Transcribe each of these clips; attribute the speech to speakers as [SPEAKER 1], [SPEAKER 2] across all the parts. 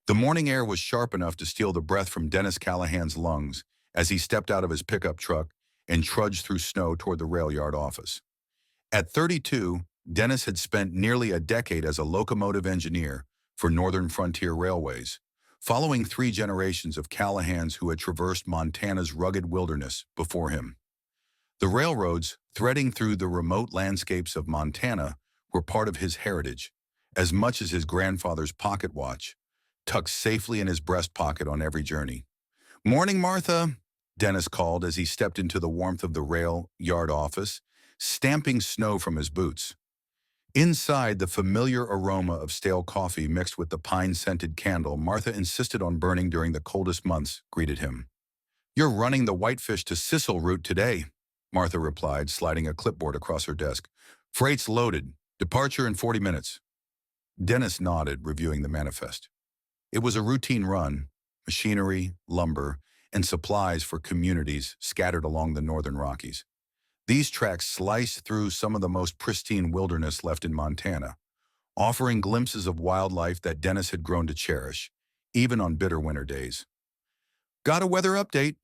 [SPEAKER 1] The morning air was sharp enough to steal the breath from Dennis Callahan's lungs as he stepped out of his pickup truck and trudged through snow toward the rail yard office. At 32, Dennis had spent nearly a decade as a locomotive engineer for Northern Frontier Railways, following three generations of Callahans who had traversed Montana's rugged wilderness before him. The railroads, threading through the remote landscapes of Montana, were part of his heritage, as much as his grandfather's pocket watch, tucked safely in his breast pocket on every journey. "Morning, Martha," Dennis called as he stepped into the warmth of the rail yard office, stamping snow from his boots. Inside, the familiar aroma of stale coffee mixed with the pine-scented candle Martha insisted on burning during the coldest months greeted him. "You're running the Whitefish to Sissel route today," Martha replied, sliding a clipboard across her desk. "Freight's loaded. Departure in 40 minutes. Dennis nodded, reviewing the manifest. It was a routine run, machinery, lumber, and supplies for communities scattered along the northern Rockies. These tracks sliced through some of the most pristine wilderness left in Montana, offering glimpses of wildlife that Dennis had grown to cherish, even on bitter winter days. "Got a weather update,"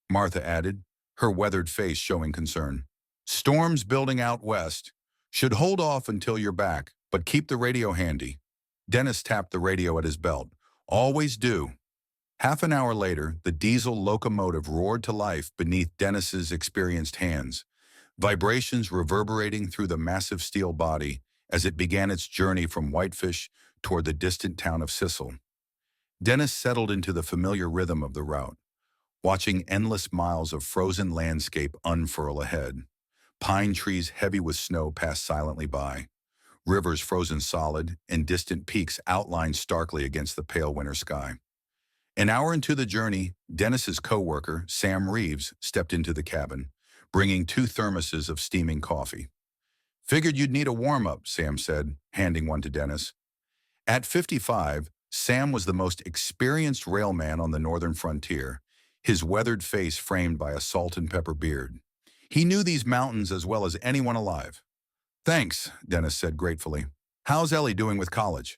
[SPEAKER 1] Martha added, her weathered face showing concern. "Storms building out west. Should hold off until you're back, but keep the radio handy." Dennis tapped the radio at his belt. "Always do." Half an hour later, the diesel locomotive roared to life beneath Dennis's experienced hands, vibrations reverberating through the massive steel body as it began its journey from Whitefish toward the distant town of Sissel. Dennis settled into the familiar rhythm of the route, watching endless miles of frozen landscape unfurl ahead. Pine trees heavy with snow passed silently by, rivers frozen solid, and distant peaks outlined starkly against the pale winter sky. An hour into the journey, Dennis's co-worker, Sam Reeves, stepped into the cabin, bringing 2 thermoses of steaming coffee. "Figured you'd need a warm-up," Sam said, handing one to Dennis. At 55, Sam was the most experienced railman on the northern frontier, his weathered face framed by a salt and pepper beard. He knew these mountains as well as anyone alive. "Thanks," Dennis said gratefully. "How's Ellie doing with college?"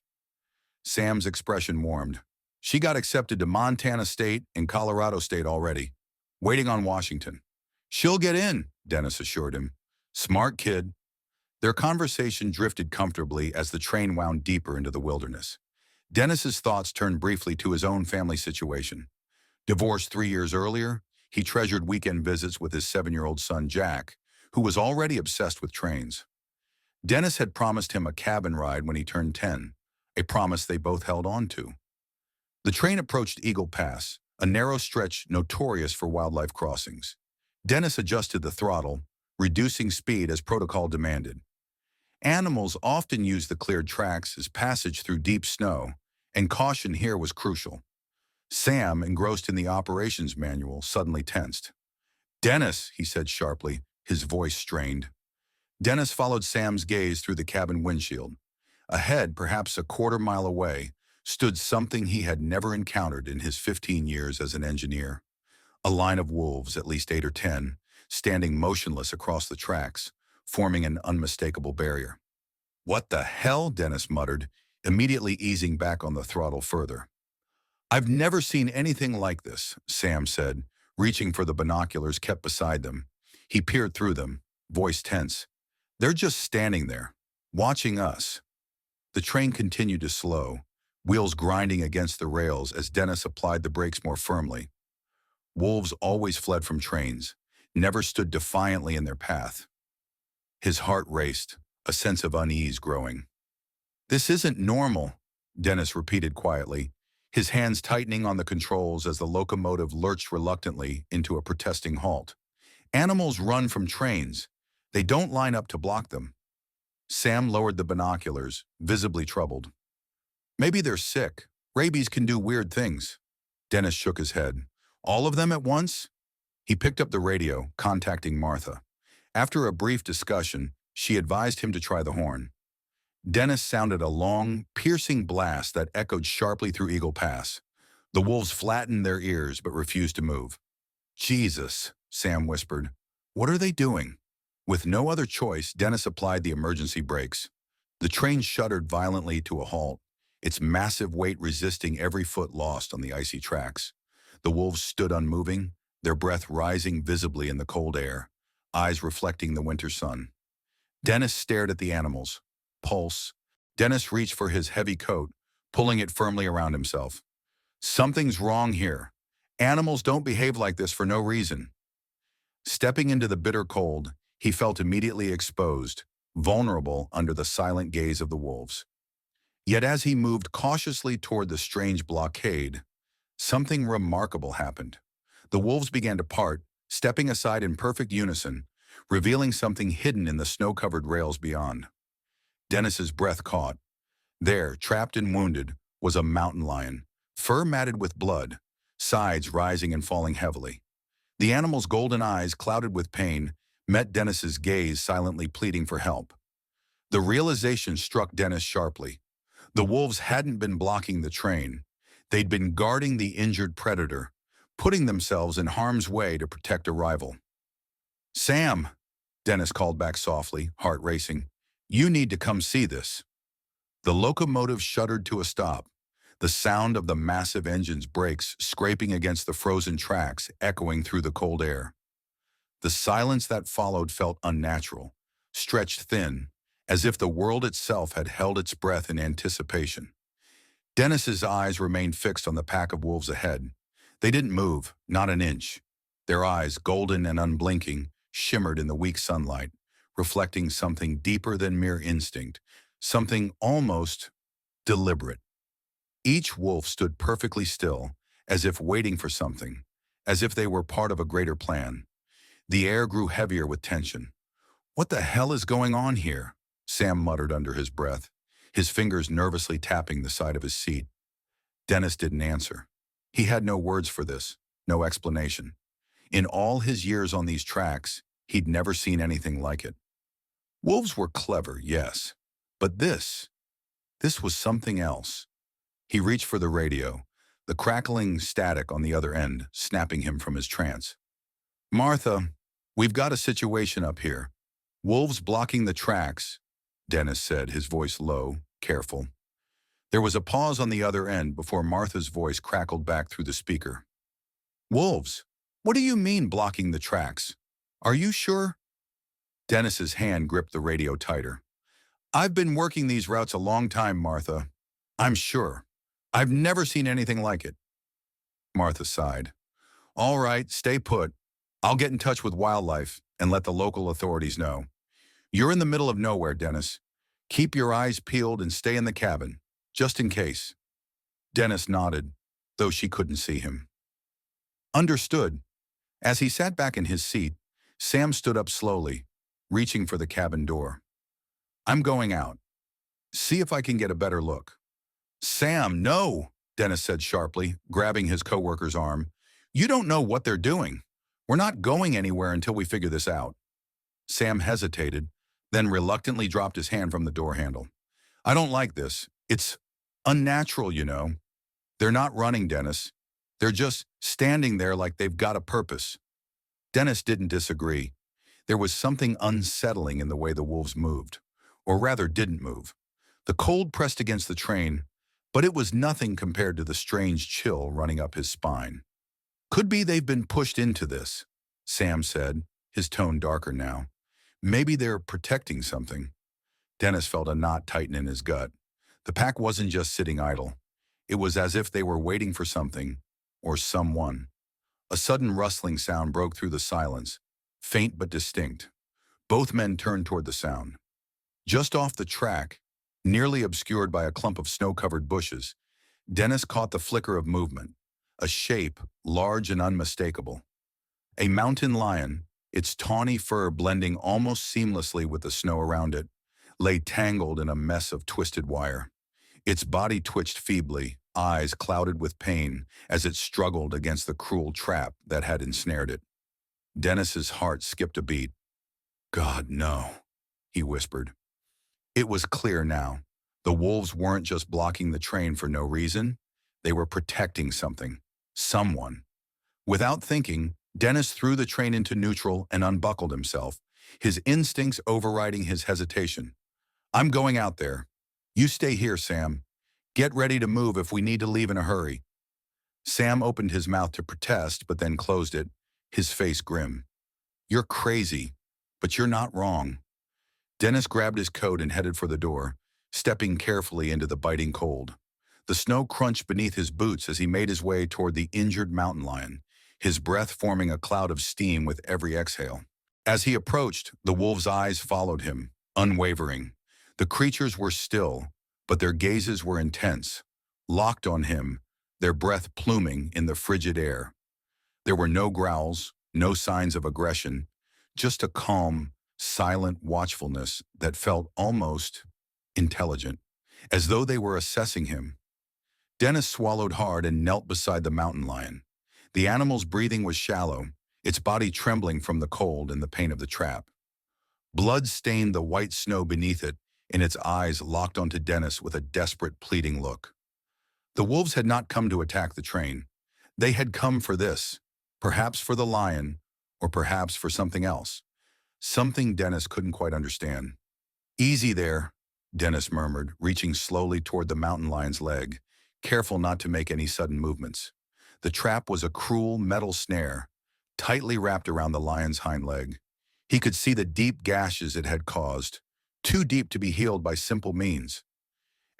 [SPEAKER 1] Sam's expression warmed. "She got accepted to Montana State and Colorado State already, waiting on Washington." "She'll get in," Dennis assured him. "Smart kid." Their conversation drifted comfortably as the train wound deeper into the wilderness. Dennis's thoughts turned briefly to his own family situation. Divorced 3 years earlier, he treasured weekend visits with his 7-year-old son Jack, who was already obsessed with trains. Dennis had promised him a cabin ride when he turned 10, a promise they both held on to. The train approached Eagle Pass, a narrow stretch notorious for wildlife crossings. Dennis adjusted the throttle, reducing speed as protocol demanded. Animals often use the cleared tracks as passage through deep snow, and caution here was crucial. Sam, engrossed in the operations manual, suddenly tensed. "Dennis," he said sharply, his voice strained. Dennis followed Sam's gaze through the cabin windshield. Ahead, perhaps a quarter-mile away, stood something he had never encountered in his 15 years as an engineer. A line of wolves, at least 8 or 10, standing motionless across the tracks, forming an unmistakable barrier. "What the hell?" Dennis muttered, immediately easing back on the throttle further. "I've never seen anything like this," Sam said, reaching for the binoculars kept beside them. He peered through them, voice tense. "They're just standing there, watching us." The train continued to slow, wheels grinding against the rails as Dennis applied the brakes more firmly. Wolves always fled from trains, never stood defiantly in their path. His heart raced, a sense of unease growing. "This isn't normal," Dennis repeated quietly, his hands tightening on the controls as the locomotive lurched reluctantly into a protesting halt. "Animals run from trains. They don't line up to block them." Sam lowered the binoculars, visibly troubled. "Maybe they're sick. Rabies can do weird things." Dennis shook his head. "All of them at once?" He picked up the radio, contacting Martha. After a brief discussion, she advised him to try the horn. Dennis sounded a long, piercing blast that echoed sharply through Eagle Pass. The wolves flattened their ears but refused to move. "Jesus," Sam whispered. "What are they doing?" With no other choice, Dennis applied the emergency brakes. The train shuddered violently to a halt, its massive weight resisting every foot lost on the icy tracks. The wolves stood unmoving, their breath rising visibly in the cold air, eyes reflecting the winter sun. Dennis stared at the animals. Pulse. Dennis reached for his heavy coat, pulling it firmly around himself. Something's wrong here. Animals don't behave like this for no reason. Stepping into the bitter cold, he felt immediately exposed, vulnerable under the silent gaze of the wolves. Yet as he moved cautiously toward the strange blockade, something remarkable happened. The wolves began to part, stepping aside in perfect unison, revealing something hidden in the snow-covered rails beyond. Dennis's breath caught. There, trapped and wounded, was a mountain lion, fur matted with blood, sides rising and falling heavily. The animal's golden eyes, clouded with pain, met Dennis's gaze, silently pleading for help. The realization struck Dennis sharply. The wolves hadn't been blocking the train. They'd been guarding the injured predator, putting themselves in harm's way to protect a rival. "Sam," Dennis called back softly, heart racing, "you need to come see this." The locomotive shuddered to a stop, the sound of the massive engine's brakes scraping against the frozen tracks echoing through the cold air. The silence that followed felt unnatural, stretched thin, as if the world itself had held its breath in anticipation. Dennis's eyes remained fixed on the pack of wolves ahead. They didn't move, not an inch. Their eyes, golden and unblinking, shimmered in the weak sunlight, reflecting something deeper than mere instinct, something almost deliberate. Each wolf stood perfectly still, as if waiting for something, as if they were part of a greater plan. The air grew heavier with tension. "What the hell is going on here?" Sam muttered under his breath, his fingers nervously tapping the side of his seat. Dennis didn't answer. He had no words for this, no explanation. In all his years on these tracks, he'd never seen anything like it. Wolves were clever, yes, but this was something else. He reached for the radio, the crackling static on the other end, snapping him from his trance. "Martha, we've got a situation up here. Wolves blocking the tracks," Dennis said, his voice low, careful. There was a pause on the other end before Martha's voice crackled back through the speaker. "Wolves? What do you mean blocking the tracks? Are you sure?" Dennis's hand gripped the radio tighter. "I've been working these routes a long time, Martha. I'm sure. I've never seen anything like it." Martha sighed. "All right, stay put. I'll get in touch with wildlife and let the local authorities know. You're in the middle of nowhere, Dennis. Keep your eyes peeled and stay in the cabin, just in case." Dennis nodded, though she couldn't see him. "Understood." As he sat back in his seat, Sam stood up slowly, reaching for the cabin door. "I'm going out. See if I can get a better look." "Sam, no," Dennis said sharply, grabbing his coworker's arm. "You don't know what they're doing. We're not going anywhere until we figure this out." Sam hesitated, then reluctantly dropped his hand from the door handle. "I don't like this. It's unnatural, you know." "They're not running, Dennis. They're just standing there like they've got a purpose." Dennis didn't disagree. There was something unsettling in the way the wolves moved, or rather didn't move. The cold pressed against the train, but it was nothing compared to the strange chill running up his spine. "Could be they've been pushed into this," Sam said, his tone darker now. "Maybe they're protecting something." Dennis felt a knot tighten in his gut. The pack wasn't just sitting idle. It was as if they were waiting for something, or someone. A sudden rustling sound broke through the silence, faint but distinct. Both men turned toward the sound. Just off the track, nearly obscured by a clump of snow-covered bushes, Dennis caught the flicker of movement, a shape large and unmistakable. A mountain lion, its tawny fur blending almost seamlessly with the snow around it, lay tangled in a mess of twisted wire. Its body twitched feebly, eyes clouded with pain as it struggled against the cruel trap that had ensnared it. Dennis's heart skipped a beat. "God, no," he whispered. It was clear now. The wolves weren't just blocking the train for no reason. They were protecting something, someone. Without thinking, Dennis threw the train into neutral and unbuckled himself, his instincts overriding his hesitation. "I'm going out there. You stay here, Sam. Get ready to move if we need to leave in a hurry. Sam opened his mouth to protest, but then closed it, his face grim. You're crazy, but you're not wrong. Dennis grabbed his coat and headed for the door, stepping carefully into the biting cold. The snow crunched beneath his boots as he made his way toward the injured mountain lion, his breath forming a cloud of steam with every exhale. As he approached, the wolves' eyes followed him, unwavering. The creatures were still, but their gazes were intense, locked on him, their breath pluming in the frigid air. There were no growls, no signs of aggression, just a calm, silent watchfulness that felt almost intelligent, as though they were assessing him. Dennis swallowed hard and knelt beside the mountain lion. The animal's breathing was shallow, its body trembling from the cold and the pain of the trap. Blood stained the white snow beneath it, and its eyes locked onto Dennis with a desperate, pleading look. The wolves had not come to attack the train. They had come for this, perhaps for the lion, or perhaps for something else. Something Dennis couldn't quite understand. Easy there, Dennis murmured, reaching slowly toward the mountain lion's leg, careful not to make any sudden movements. The trap was a cruel metal snare, tightly wrapped around the lion's hind leg. He could see the deep gashes it had caused, too deep to be healed by simple means.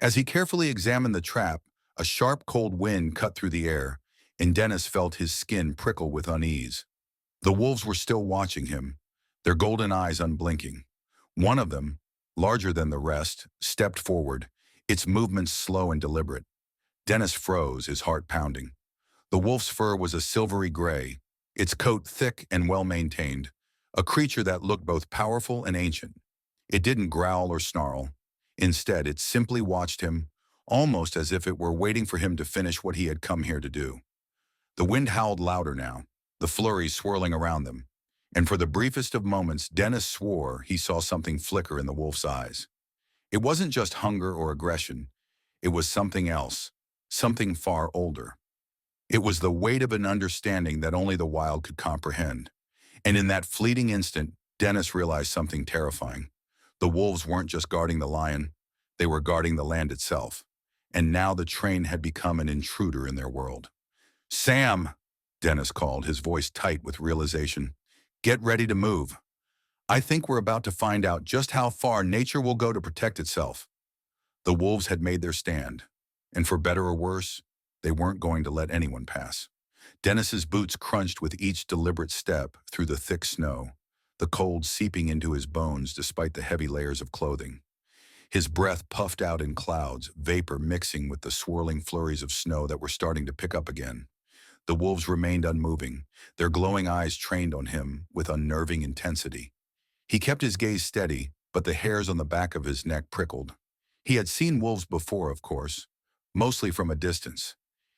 [SPEAKER 1] As he carefully examined the trap, a sharp cold wind cut through the air, and Dennis felt his skin prickle with unease. The wolves were still watching him, their golden eyes unblinking. One of them, larger than the rest, stepped forward, its movements slow and deliberate. Dennis froze, his heart pounding. The wolf's fur was a silvery gray, its coat thick and well-maintained, a creature that looked both powerful and ancient. It didn't growl or snarl. Instead, it simply watched him, almost as if it were waiting for him to finish what he had come here to do. The wind howled louder now, the flurries swirling around them, and for the briefest of moments, Dennis swore he saw something flicker in the wolf's eyes. It wasn't just hunger or aggression. It was something else, something far older. It was the weight of an understanding that only the wild could comprehend. And in that fleeting instant, Dennis realized something terrifying. The wolves weren't just guarding the lion, they were guarding the land itself. And now the train had become an intruder in their world. Sam, Dennis called, his voice tight with realization. Get ready to move. I think we're about to find out just how far nature will go to protect itself. The wolves had made their stand, and for better or worse, they weren't going to let anyone pass. Dennis's boots crunched with each deliberate step through the thick snow, the cold seeping into his bones despite the heavy layers of clothing. His breath puffed out in clouds, vapor mixing with the swirling flurries of snow that were starting to pick up again. The wolves remained unmoving, their glowing eyes trained on him with unnerving intensity. He kept his gaze steady, but the hairs on the back of his neck prickled. He had seen wolves before, of course, mostly from a distance.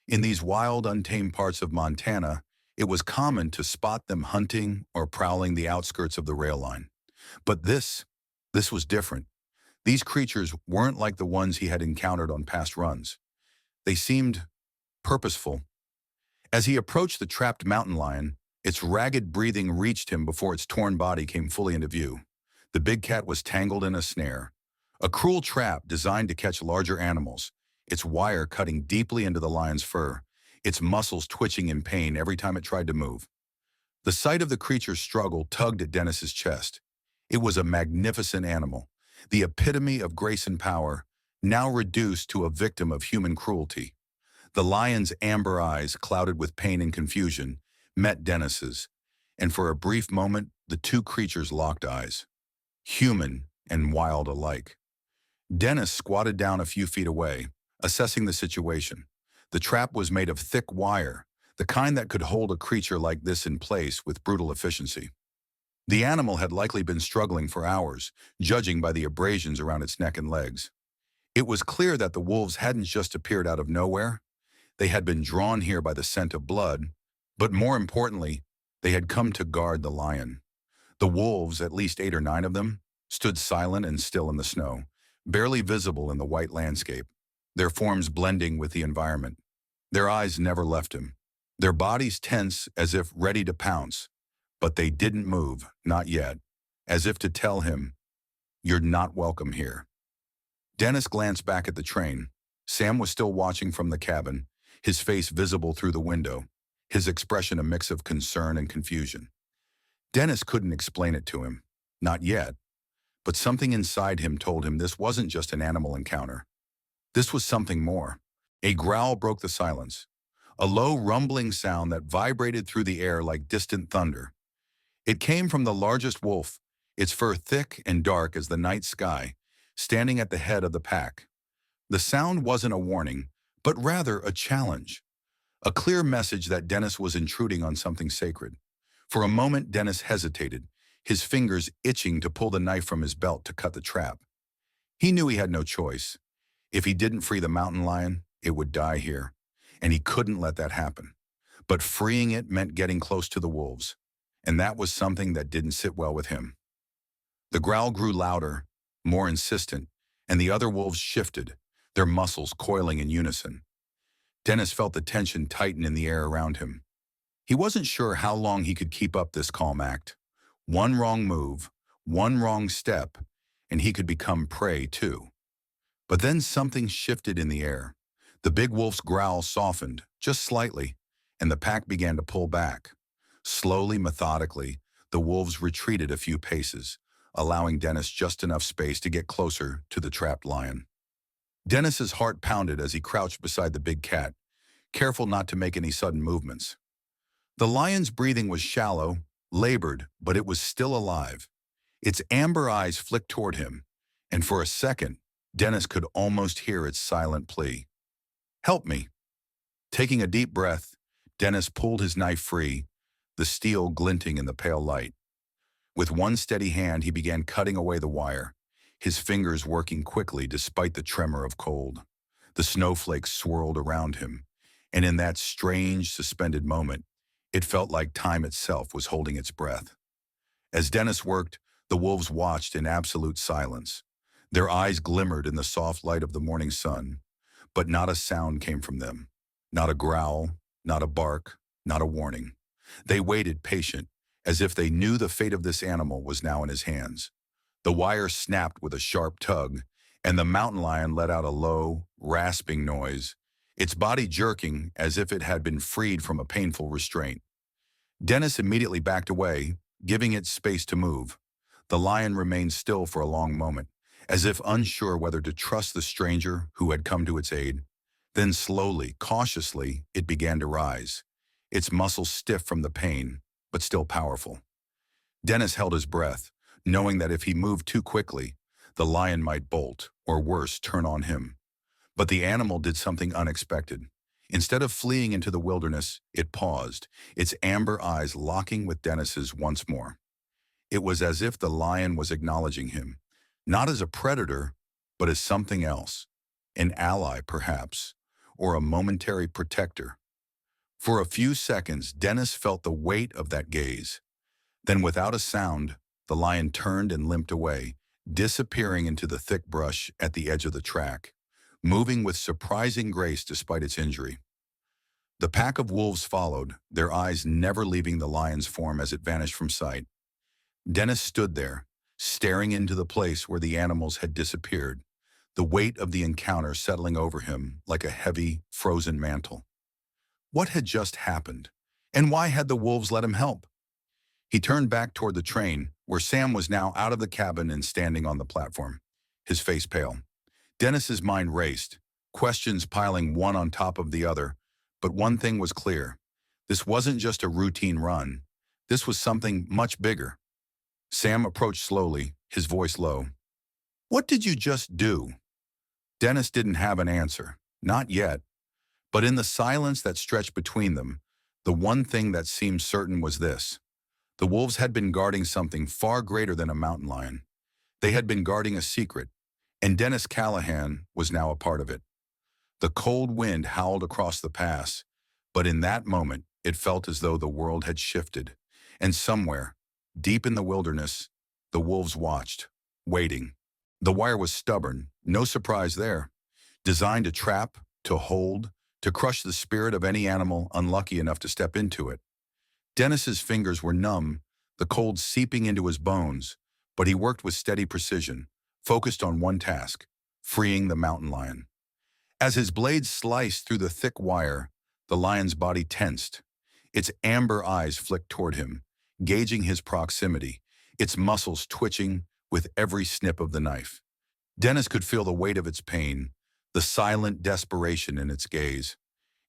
[SPEAKER 1] In these wild, untamed parts of Montana, it was common to spot them hunting or prowling the outskirts of the rail line. But this was different. These creatures weren't like the ones he had encountered on past runs. They seemed purposeful. As he approached the trapped mountain lion, its ragged breathing reached him before its torn body came fully into view. The big cat was tangled in a snare, a cruel trap designed to catch larger animals, its wire cutting deeply into the lion's fur, its muscles twitching in pain every time it tried to move. The sight of the creature's struggle tugged at Dennis's chest. It was a magnificent animal, the epitome of grace and power, now reduced to a victim of human cruelty. The lion's amber eyes, clouded with pain and confusion, met Dennis's, and for a brief moment, the two creatures locked eyes, human and wild alike. Dennis squatted down a few feet away, assessing the situation. The trap was made of thick wire, the kind that could hold a creature like this in place with brutal efficiency. The animal had likely been struggling for hours, judging by the abrasions around its neck and legs. It was clear that the wolves hadn't just appeared out of nowhere. They had been drawn here by the scent of blood, but more importantly, they had come to guard the lion. The wolves, at least 8 or 9 of them, stood silent and still in the snow, barely visible in the white landscape, their forms blending with the environment. Their eyes never left him, their bodies tense as if ready to pounce, but they didn't move, not yet, as if to tell him, "You're not welcome here." Dennis glanced back at the train, Sam was still watching from the cabin, his face visible through the window, his expression a mix of concern and confusion. Dennis couldn't explain it to him, not yet, but something inside him told him this wasn't just an animal encounter. This was something more. A growl broke the silence, a low rumbling sound that vibrated through the air like distant thunder. It came from the largest wolf, its fur thick and dark as the night sky, standing at the head of the pack. The sound wasn't a warning, but rather a challenge, a clear message that Dennis was intruding on something sacred. For a moment, Dennis hesitated, his fingers itching to pull the knife from his belt to cut the trap. He knew he had no choice. If he didn't free the mountain lion, it would die here, and he couldn't let that happen. But freeing it meant getting close to the wolves, and that was something that didn't sit well with him. The growl grew louder, more insistent, and the other wolves shifted, their muscles coiling in unison. Dennis felt the tension tighten in the air around him. He wasn't sure how long he could keep up this calm act. One wrong move, one wrong step, and he could become prey too. But then something shifted in the air. The big wolf's growl softened, just slightly, and the pack began to pull back. Slowly, methodically, the wolves retreated a few paces, allowing Dennis just enough space to get closer to the trapped lion. Dennis's heart pounded as he crouched beside the big cat, careful not to make any sudden movements. The lion's breathing was shallow, labored, but it was still alive. Its amber eyes flicked toward him, and for a second, Dennis could almost hear its silent plea. "Help me." Taking a deep breath, Dennis pulled his knife free, the steel glinting in the pale light. With one steady hand, he began cutting away the wire, his fingers working quickly despite the tremor of cold. The snowflakes swirled around him, and in that strange, suspended moment, it felt like time itself was holding its breath. As Dennis worked, the wolves watched in absolute silence. Their eyes glimmered in the soft light of the morning sun, but not a sound came from them. Not a growl, not a bark, not a warning. They waited patient, as if they knew the fate of this animal was now in his hands. The wire snapped with a sharp tug, and the mountain lion let out a low, rasping noise, its body jerking as if it had been freed from a painful restraint. Dennis immediately backed away, giving it space to move. The lion remained still for a long moment, as if unsure whether to trust the stranger who had come to its aid. Then slowly, cautiously, it began to rise, its muscles stiff from the pain, but still powerful. Dennis held his breath, knowing that if he moved too quickly, the lion might bolt, or worse, turn on him. But the animal did something unexpected. Instead of fleeing into the wilderness, it paused, its amber eyes locking with Dennis's once more. It was as if the lion was acknowledging him, not as a predator, but as something else, an ally perhaps, or a momentary protector. For a few seconds, Dennis felt the weight of that gaze. Then without a sound, the lion turned and limped away, disappearing into the thick brush at the edge of the track, moving with surprising grace despite its injury. The pack of wolves followed, their eyes never leaving the lion's form as it vanished from sight. Dennis stood there, staring into the place where the animals had disappeared, the weight of the encounter settling over him like a heavy, frozen mantle. What had just happened? And why had the wolves let him help? He turned back toward the train, where Sam was now out of the cabin and standing on the platform, his face pale. Dennis's mind raced, questions piling one on top of the other, but one thing was clear. This wasn't just a routine run. This was something much bigger. Sam approached slowly, his voice low. "What did you just do?" Dennis didn't have an answer, not yet. But in the silence that stretched between them, the one thing that seemed certain was this. The wolves had been guarding something far greater than a mountain lion. They had been guarding a secret, and Dennis Callahan was now a part of it. The cold wind howled across the pass, but in that moment, it felt as though the world had shifted, and somewhere, deep in the wilderness, the wolves watched, waiting. The wire was stubborn, no surprise there, designed to trap, to hold, to crush the spirit of any animal unlucky enough to step into it. Dennis's fingers were numb, the cold seeping into his bones, but he worked with steady precision, focused on one task, freeing the mountain lion. As his blade sliced through the thick wire, the lion's body tensed. Its amber eyes flicked toward him, gauging his proximity, its muscles twitching with every snip of the knife. Dennis could feel the weight of its pain, the silent desperation in its gaze.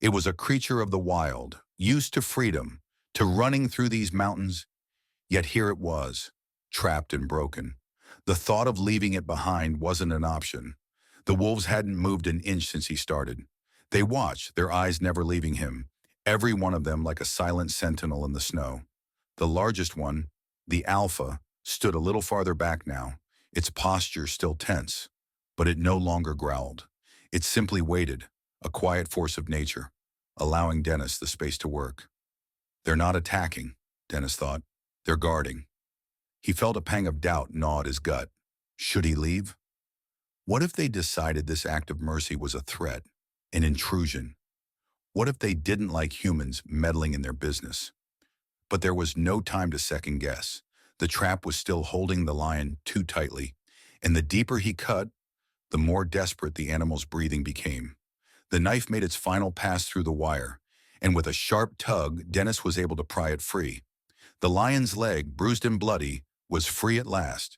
[SPEAKER 1] It was a creature of the wild, used to freedom, to running through these mountains, yet here it was, trapped and broken. The thought of leaving it behind wasn't an option. The wolves hadn't moved an inch since he started. They watched, their eyes never leaving him, every one of them like a silent sentinel in the snow. The largest one, the alpha, stood a little farther back now, its posture still tense, but it no longer growled. It simply waited, a quiet force of nature, allowing Dennis the space to work. They're not attacking, Dennis thought. They're guarding. He felt a pang of doubt gnaw at his gut. Should he leave? What if they decided this act of mercy was a threat, an intrusion? What if they didn't like humans meddling in their business? But there was no time to second guess. The trap was still holding the lion too tightly, and the deeper he cut, the more desperate the animal's breathing became. The knife made its final pass through the wire, and with a sharp tug, Dennis was able to pry it free. The lion's leg, bruised and bloody, was free at last,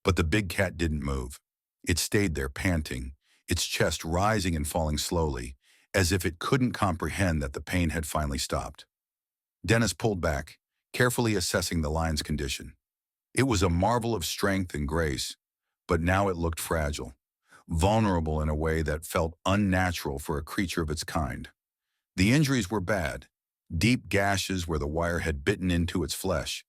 [SPEAKER 1] but the big cat didn't move. It stayed there, panting, its chest rising and falling slowly, as if it couldn't comprehend that the pain had finally stopped. Dennis pulled back, carefully assessing the lion's condition. It was a marvel of strength and grace, but now it looked fragile, vulnerable in a way that felt unnatural for a creature of its kind. The injuries were bad, deep gashes where the wire had bitten into its flesh,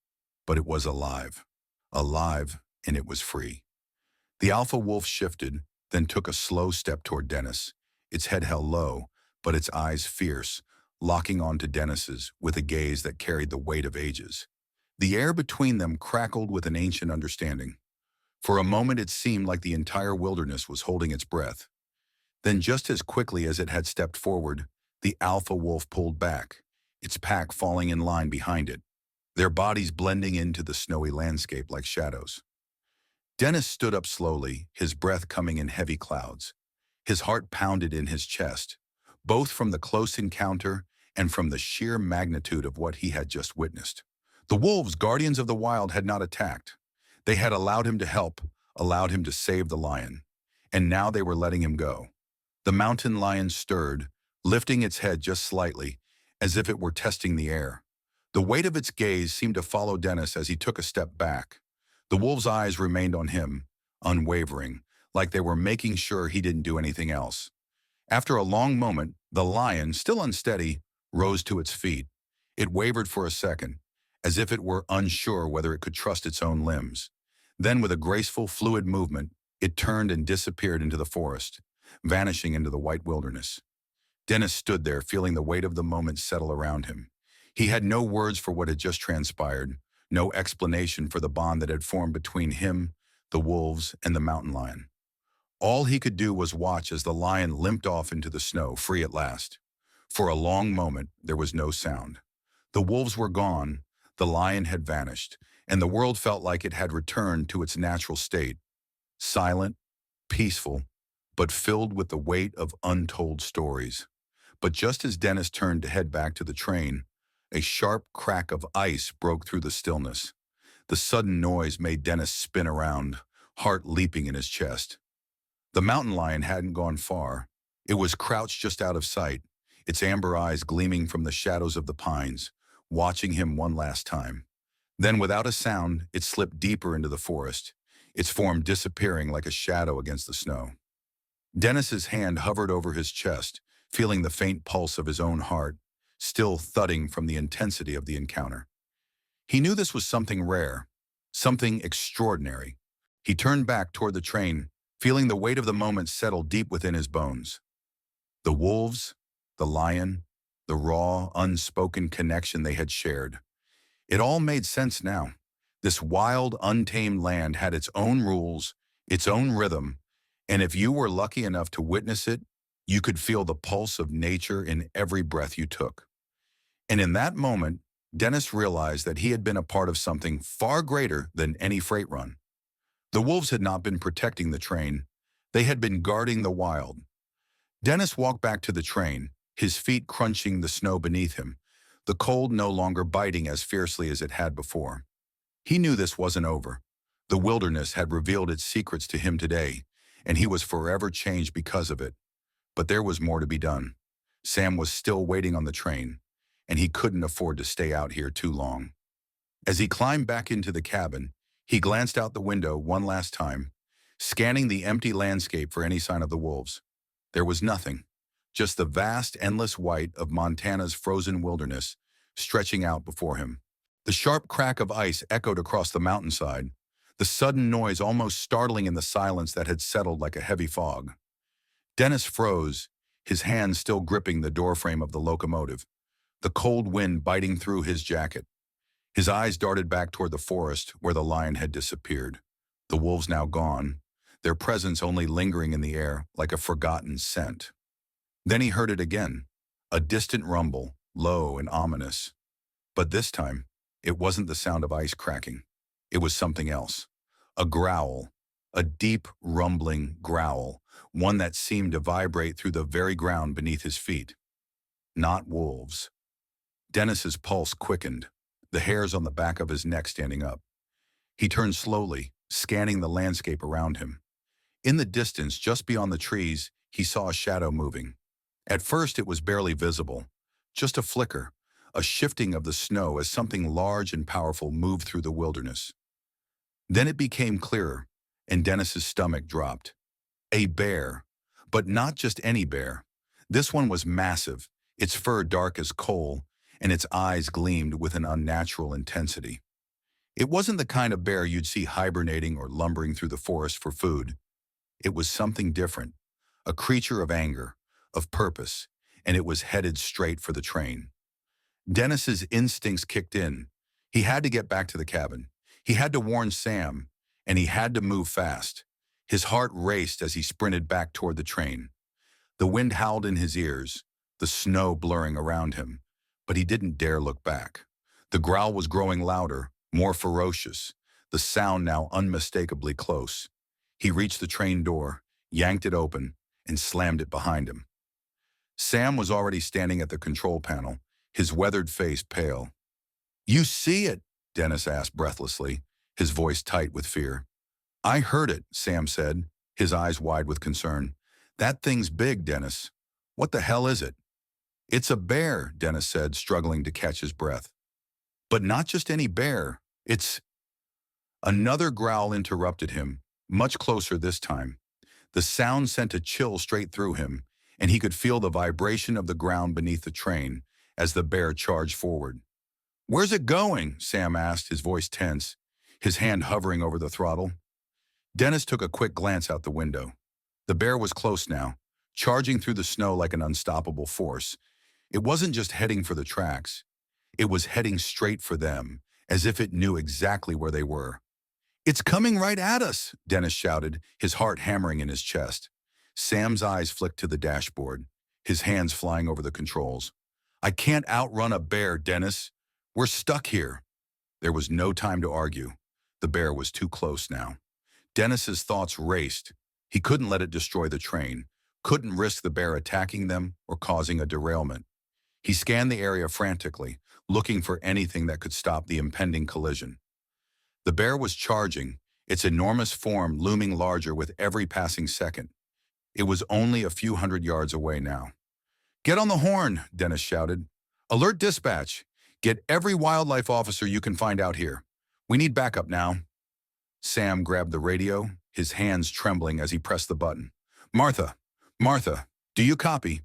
[SPEAKER 1] but it was alive. Alive, and it was free. The alpha wolf shifted, then took a slow step toward Dennis, its head held low, but its eyes fierce, locking onto Dennis's with a gaze that carried the weight of ages. The air between them crackled with an ancient understanding. For a moment it seemed like the entire wilderness was holding its breath. Then just as quickly as it had stepped forward, the alpha wolf pulled back, its pack falling in line behind it, their bodies blending into the snowy landscape like shadows. Dennis stood up slowly, his breath coming in heavy clouds. His heart pounded in his chest, both from the close encounter and from the sheer magnitude of what he had just witnessed. The wolves, guardians of the wild, had not attacked. They had allowed him to help, allowed him to save the lion, and now they were letting him go. The mountain lion stirred, lifting its head just slightly, as if it were testing the air. The weight of its gaze seemed to follow Dennis as he took a step back. The wolves' eyes remained on him, unwavering, like they were making sure he didn't do anything else. After a long moment, the lion, still unsteady, rose to its feet. It wavered for a second, as if it were unsure whether it could trust its own limbs. Then, with a graceful, fluid movement, it turned and disappeared into the forest, vanishing into the white wilderness. Dennis stood there, feeling the weight of the moment settle around him. He had no words for what had just transpired, no explanation for the bond that had formed between him, the wolves, and the mountain lion. All he could do was watch as the lion limped off into the snow, free at last. For a long moment, there was no sound. The wolves were gone, the lion had vanished, and the world felt like it had returned to its natural state, silent, peaceful, but filled with the weight of untold stories. But just as Dennis turned to head back to the train, a sharp crack of ice broke through the stillness. The sudden noise made Dennis spin around, heart leaping in his chest. The mountain lion hadn't gone far. It was crouched just out of sight, its amber eyes gleaming from the shadows of the pines, watching him one last time. Then, without a sound, it slipped deeper into the forest, its form disappearing like a shadow against the snow. Dennis's hand hovered over his chest, feeling the faint pulse of his own heart, still thudding from the intensity of the encounter. He knew this was something rare, something extraordinary. He turned back toward the train, feeling the weight of the moment settle deep within his bones. The wolves, the lion, the raw, unspoken connection they had shared. It all made sense now. This wild, untamed land had its own rules, its own rhythm, and if you were lucky enough to witness it, you could feel the pulse of nature in every breath you took. And in that moment, Dennis realized that he had been a part of something far greater than any freight run. The wolves had not been protecting the train. They had been guarding the wild. Dennis walked back to the train, his feet crunching the snow beneath him, the cold no longer biting as fiercely as it had before. He knew this wasn't over. The wilderness had revealed its secrets to him today, and he was forever changed because of it. But there was more to be done. Sam was still waiting on the train, and he couldn't afford to stay out here too long. As he climbed back into the cabin, he glanced out the window one last time, scanning the empty landscape for any sign of the wolves. There was nothing, just the vast, endless white of Montana's frozen wilderness stretching out before him. The sharp crack of ice echoed across the mountainside, the sudden noise almost startling in the silence that had settled like a heavy fog. Dennis froze, his hands still gripping the doorframe of the locomotive, the cold wind biting through his jacket. His eyes darted back toward the forest where the lion had disappeared. The wolves now gone, their presence only lingering in the air like a forgotten scent. Then he heard it again, a distant rumble, low and ominous. But this time, it wasn't the sound of ice cracking. It was something else. A growl, a deep, rumbling growl, one that seemed to vibrate through the very ground beneath his feet. Not wolves. Dennis's pulse quickened, the hairs on the back of his neck standing up. He turned slowly, scanning the landscape around him. In the distance, just beyond the trees, he saw a shadow moving. At first, it was barely visible, just a flicker, a shifting of the snow as something large and powerful moved through the wilderness. Then it became clearer, and Dennis's stomach dropped. A bear, but not just any bear. This one was massive, its fur dark as coal, and its eyes gleamed with an unnatural intensity. It wasn't the kind of bear you'd see hibernating or lumbering through the forest for food. It was something different, a creature of anger, of purpose, and it was headed straight for the train. Dennis's instincts kicked in. He had to get back to the cabin. He had to warn Sam, and he had to move fast. His heart raced as he sprinted back toward the train. The wind howled in his ears, the snow blurring around him, but he didn't dare look back. The growl was growing louder, more ferocious, the sound now unmistakably close. He reached the train door, yanked it open, and slammed it behind him. Sam was already standing at the control panel, his weathered face pale. "You see it?" Dennis asked breathlessly, his voice tight with fear. "I heard it," Sam said, his eyes wide with concern. "That thing's big, Dennis. What the hell is it?" "It's a bear," Dennis said, struggling to catch his breath. "But not just any bear. It's—" Another growl interrupted him, much closer this time. The sound sent a chill straight through him, and he could feel the vibration of the ground beneath the train as the bear charged forward. "Where's it going?" Sam asked, his voice tense, his hand hovering over the throttle. Dennis took a quick glance out the window. The bear was close now, charging through the snow like an unstoppable force. It wasn't just heading for the tracks. It was heading straight for them, as if it knew exactly where they were. "It's coming right at us," Dennis shouted, his heart hammering in his chest. Sam's eyes flicked to the dashboard, his hands flying over the controls. "I can't outrun a bear, Dennis. We're stuck here." There was no time to argue. The bear was too close now. Dennis's thoughts raced. He couldn't let it destroy the train, couldn't risk the bear attacking them or causing a derailment. He scanned the area frantically, looking for anything that could stop the impending collision. The bear was charging, its enormous form looming larger with every passing second. It was only a few hundred yards away now. "Get on the horn," Dennis shouted. "Alert dispatch. Get every wildlife officer you can find out here. We need backup now." Sam grabbed the radio, his hands trembling as he pressed the button. "Martha, Martha, do you copy?"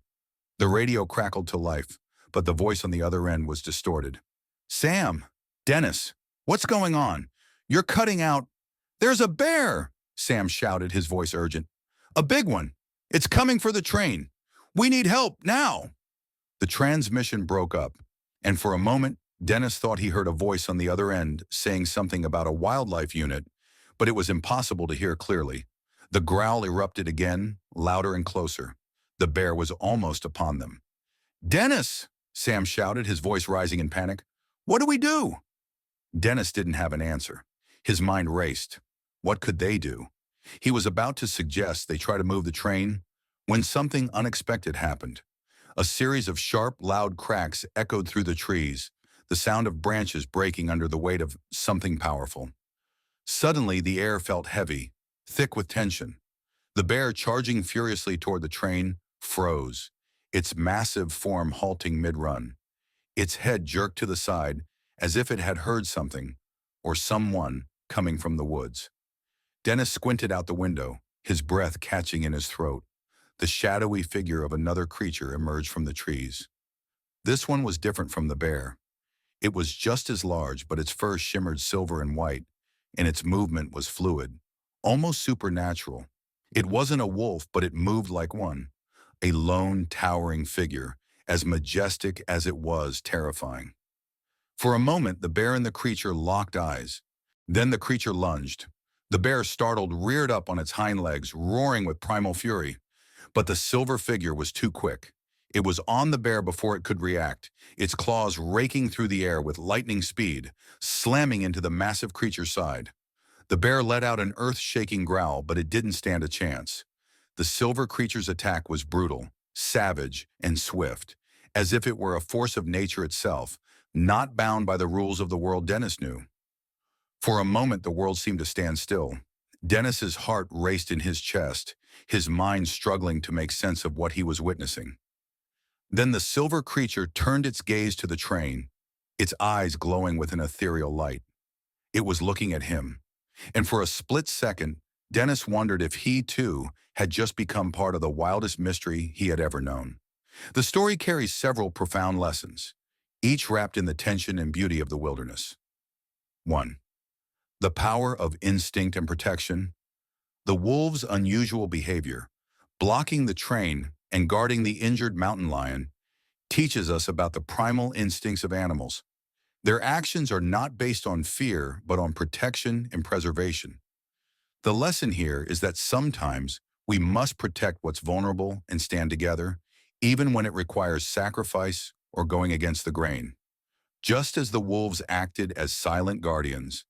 [SPEAKER 1] The radio crackled to life, but the voice on the other end was distorted. "Sam, Dennis, what's going on? You're cutting out—" "There's a bear!" Sam shouted, his voice urgent. "A big one. It's coming for the train. We need help, now!" The transmission broke up, and for a moment, Dennis thought he heard a voice on the other end saying something about a wildlife unit, but it was impossible to hear clearly. The growl erupted again, louder and closer. The bear was almost upon them. "Dennis!" Sam shouted, his voice rising in panic. "What do we do?" Dennis didn't have an answer. His mind raced. What could they do? He was about to suggest they try to move the train when something unexpected happened. A series of sharp, loud cracks echoed through the trees, the sound of branches breaking under the weight of something powerful. Suddenly, the air felt heavy, thick with tension. The bear, charging furiously toward the train, froze, its massive form halting mid-run. Its head jerked to the side, as if it had heard something, or someone, coming from the woods. Dennis squinted out the window, his breath catching in his throat. The shadowy figure of another creature emerged from the trees. This one was different from the bear. It was just as large, but its fur shimmered silver and white, and its movement was fluid, almost supernatural. It wasn't a wolf, but it moved like one, a lone, towering figure, as majestic as it was terrifying. For a moment, the bear and the creature locked eyes. Then the creature lunged. The bear, startled, reared up on its hind legs, roaring with primal fury. But the silver figure was too quick. It was on the bear before it could react, its claws raking through the air with lightning speed, slamming into the massive creature's side. The bear let out an earth-shaking growl, but it didn't stand a chance. The silver creature's attack was brutal, savage, and swift, as if it were a force of nature itself, not bound by the rules of the world Dennis knew. For a moment, the world seemed to stand still. Dennis's heart raced in his chest, his mind struggling to make sense of what he was witnessing. Then the silver creature turned its gaze to the train, its eyes glowing with an ethereal light. It was looking at him. And for a split second, Dennis wondered if he, too, had just become part of the wildest mystery he had ever known. The story carries several profound lessons, each wrapped in the tension and beauty of the wilderness. 1. The power of instinct and protection. The wolf's unusual behavior, blocking the train and guarding the injured mountain lion, teaches us about the primal instincts of animals. Their actions are not based on fear, but on protection and preservation. The lesson here is that sometimes we must protect what's vulnerable and stand together, even when it requires sacrifice or going against the grain. Just as the wolves acted as silent guardians,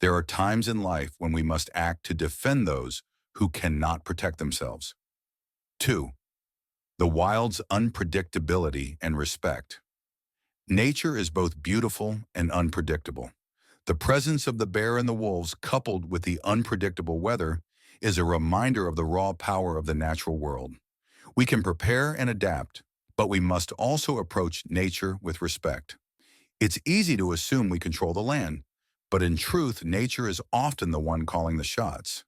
[SPEAKER 1] there are times in life when we must act to defend those who cannot protect themselves. 2. The wild's unpredictability and respect. Nature is both beautiful and unpredictable. The presence of the bear and the wolves, coupled with the unpredictable weather, is a reminder of the raw power of the natural world. We can prepare and adapt, but we must also approach nature with respect. It's easy to assume we control the land, but in truth, nature is often the one calling the shots.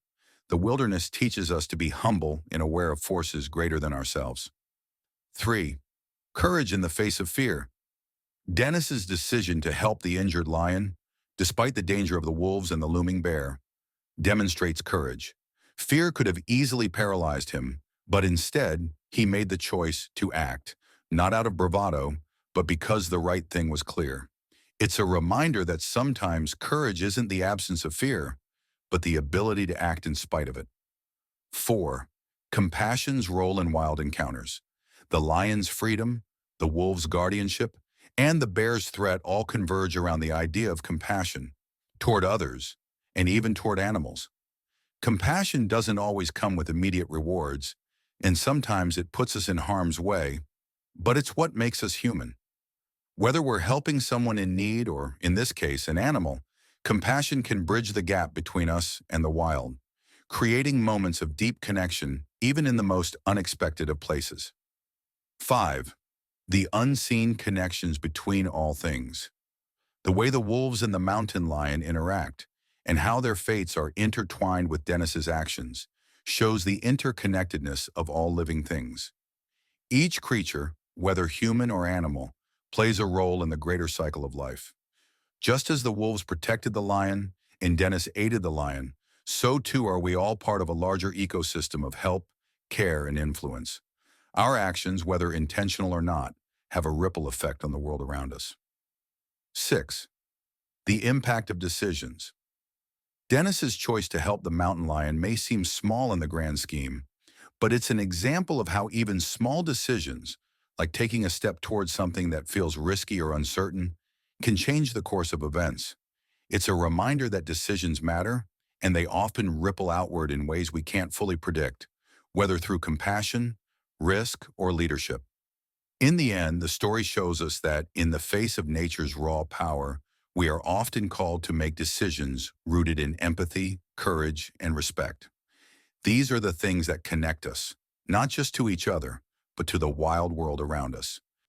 [SPEAKER 1] The wilderness teaches us to be humble and aware of forces greater than ourselves. 3. Courage in the face of fear. Dennis's decision to help the injured lion, despite the danger of the wolves and the looming bear, demonstrates courage. Fear could have easily paralyzed him, but instead, he made the choice to act, not out of bravado, but because the right thing was clear. It's a reminder that sometimes courage isn't the absence of fear, but the ability to act in spite of it. 4. Compassion's role in wild encounters. The lion's freedom, the wolf's guardianship, and the bear's threat all converge around the idea of compassion toward others and even toward animals. Compassion doesn't always come with immediate rewards, and sometimes it puts us in harm's way, but it's what makes us human. Whether we're helping someone in need or, in this case, an animal, compassion can bridge the gap between us and the wild, creating moments of deep connection even in the most unexpected of places. 5. The unseen connections between all things. The way the wolves and the mountain lion interact, and how their fates are intertwined with Dennis's actions, shows the interconnectedness of all living things. Each creature, whether human or animal, plays a role in the greater cycle of life. Just as the wolves protected the lion and Dennis aided the lion, so too are we all part of a larger ecosystem of help, care, and influence. Our actions, whether intentional or not, have a ripple effect on the world around us. 6. The impact of decisions. Dennis's choice to help the mountain lion may seem small in the grand scheme, but it's an example of how even small decisions, like taking a step towards something that feels risky or uncertain, can change the course of events. It's a reminder that decisions matter, and they often ripple outward in ways we can't fully predict, whether through compassion, risk, or leadership. In the end, the story shows us that in the face of nature's raw power, we are often called to make decisions rooted in empathy, courage, and respect. These are the things that connect us, not just to each other, but to the wild world around us.